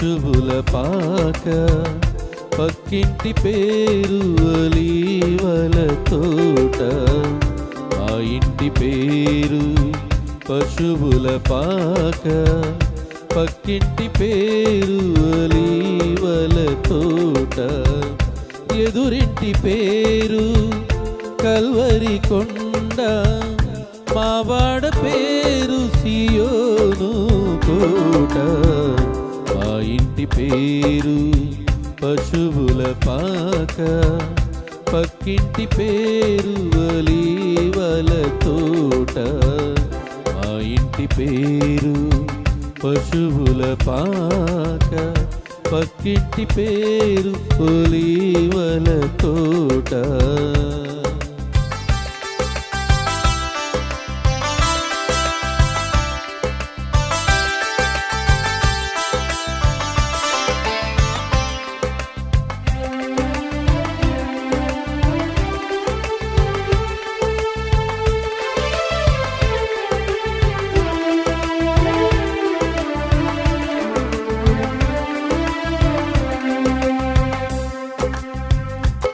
పశువుల పాక, పక్కింటి పేరు ఒలీవల తోట. మా ఇంటి పేరు పశువుల పాక, పక్కింటి పేరు ఒలీవల తోట. ఎదురింటి పేరు కల్వరి కొండ, మా వాడ పేరు సియోను కోట. మా ఇంటి పేరు పశువుల పాక, పక్కింటి పేరు ఒలీవల తోట. మా ఇంటి పేరు పశువుల పాక, పక్కింటి పేరు ఒలీవల తోట.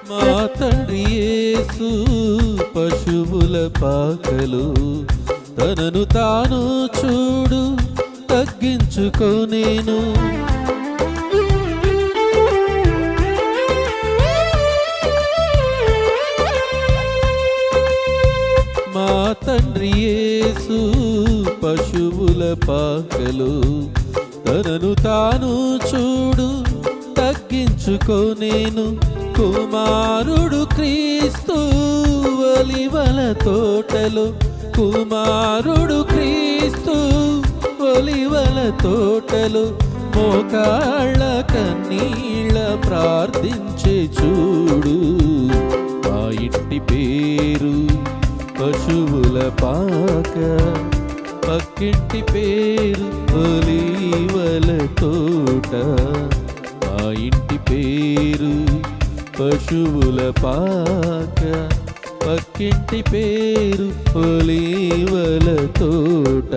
మా తండ్రి యేసు పశువుల పాకలు తనను తాను చూడు తగ్గించుకొనేను. మా తండ్రి యేసు పశువుల పాకలు తనను తాను చూడు తగ్గించుకొనేను. కుమారుడు క్రీస్తు ఒలీవల తోటలో, కుమారుడు క్రీస్తు ఒలీవల తోటలో మోకాళ్ళ కన్నీళ్ళ ప్రార్థించే చూడు. మా ఇంటి పేరు పశువుల పాక, పక్కింటి పేరు ఒలీవల తోట. మా ఇంటి పేరు పశువుల పాక, పక్కింటి పేరు ఒలీవల తోట.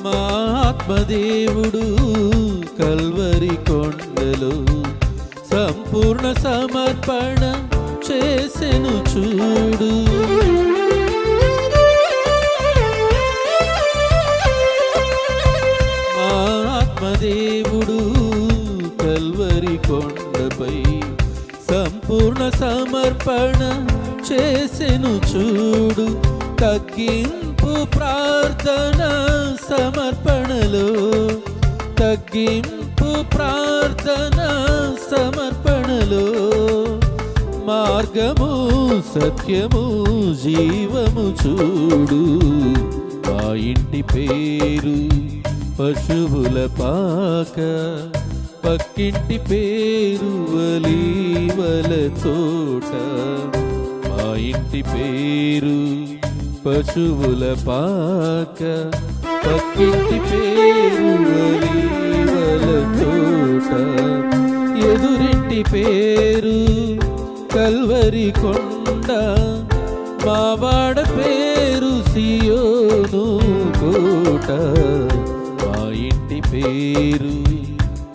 మా ఆత్మదేవుడు కల్వరి కొండలో సంపూర్ణ సమర్పణ చేసెను చూడు. మా ఆత్మదేవుడు కల్వరి కొండపై సంపూర్ణ సమర్పణ చేసెను చూడు. తగ్గింపు ప్రార్థన సమర్పణలో, తగ్గింపు ప్రార్థన సమర్పణలో మార్గము సత్యము జీవము చూడు. మా ఇంటి పేరు పశువుల పాక, పక్కింటి పేరు ఒలీవల తోట. మా ఇంటి పేరు పశువుల పాక, పక్కింటి పేరు ఒలీవల తోట. ఎదురింటి పేరు కల్వరి కొండ, మా వాడ పేరు సియోను కోట. మా ఇంటి పేరు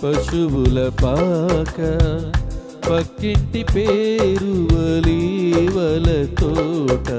పశువుల పాక, పక్కింటి పేరు ఒలీవల తోట.